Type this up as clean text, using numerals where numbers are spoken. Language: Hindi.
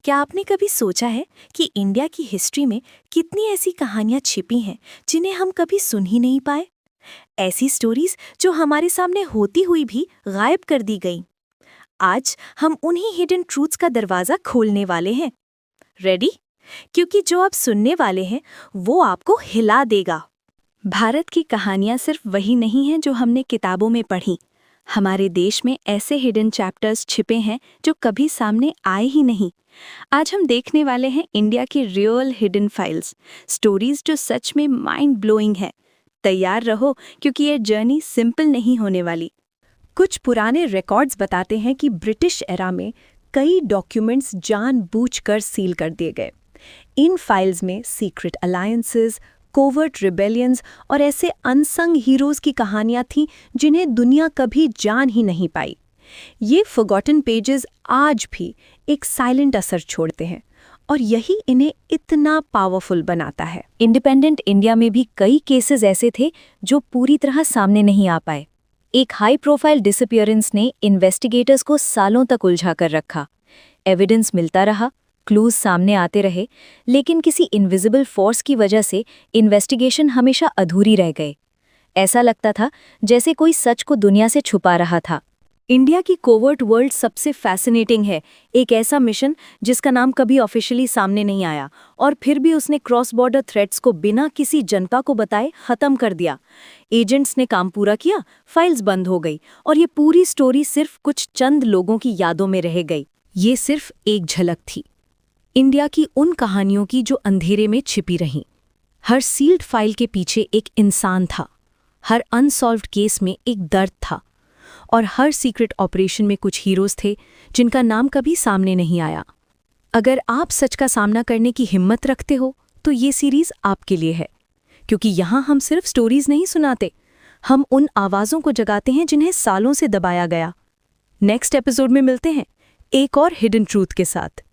क्या आपने कभी सोचा है कि इंडिया की हिस्ट्री में कितनी ऐसी कहानियां छिपी हैं जिन्हें हम कभी सुन ही नहीं पाए? ऐसी स्टोरीज जो हमारे सामने होती हुई भी गायब कर दी गई। आज हम उन्हीं हिडन ट्रूथ्स का दरवाजा खोलने वाले हैं। रेडी? क्योंकि जो आप सुनने वाले हैं वो आपको हिला देगा। भारत की कहानियां सिर्फ वही नहीं हैं जो हमने किताबों में पढ़ी। हमारे देश में ऐसे हिडन चैप्टर्स छिपे हैं जो कभी सामने आए ही नहीं। आज हम देखने वाले हैं इंडिया की रियल हिडन फाइल्स, स्टोरीज जो सच में माइंड ब्लोइंग है। तैयार रहो क्योंकि ये जर्नी सिंपल नहीं होने वाली। कुछ पुराने रिकॉर्ड्स बताते हैं कि ब्रिटिश एरा में कई डॉक्यूमेंट्स जानबूझकर सील कर दिए गए। इन फाइल्स में सीक्रेट अलायंसेस, कोवर्ट रिबेलियंस और ऐसे अनसंग हीरोज की कहानियां थीं जिन्हें दुनिया कभी जान ही नहीं पाई। ये फॉरगॉटन पेजेस आज भी एक साइलेंट असर छोड़ते हैं और यही इन्हें इतना पावरफुल बनाता है। इंडिपेंडेंट इंडिया में भी कई केसेस ऐसे थे जो पूरी तरह सामने नहीं आ पाए। एक हाई प्रोफाइल डिसअपीयरेंस ने इन्वेस्टिगेटर्स को सालों तक उलझा कर रखा। एविडेंस मिलता रहा, क्लूज सामने आते रहे, लेकिन किसी इनविजिबल फोर्स की वजह से इन्वेस्टिगेशन हमेशा अधूरी रह गए। ऐसा लगता था जैसे कोई सच को दुनिया से छुपा रहा था। इंडिया की कोवर्ट वर्ल्ड सबसे फैसिनेटिंग है। एक ऐसा मिशन जिसका नाम कभी ऑफिशियली सामने नहीं आया और फिर भी उसने क्रॉस बॉर्डर थ्रेट्स को बिना किसी जनता को बताए खत्म कर दिया। एजेंट्स ने काम पूरा किया, फाइल्स बंद हो गई और ये पूरी स्टोरी सिर्फ कुछ चंद लोगों की यादों में रह गई। ये सिर्फ एक झलक थी इंडिया की उन कहानियों की जो अंधेरे में छिपी रहीं। हर सील्ड फाइल के पीछे एक इंसान था, हर अनसॉल्व्ड केस में एक दर्द था और हर सीक्रेट ऑपरेशन में कुछ हीरोज थे जिनका नाम कभी सामने नहीं आया। अगर आप सच का सामना करने की हिम्मत रखते हो तो ये सीरीज आपके लिए है, क्योंकि यहाँ हम सिर्फ स्टोरीज नहीं सुनाते, हम उन आवाज़ों को जगाते हैं जिन्हें सालों से दबाया गया। नेक्स्ट एपिसोड में मिलते हैं एक और हिडन ट्रूथ के साथ।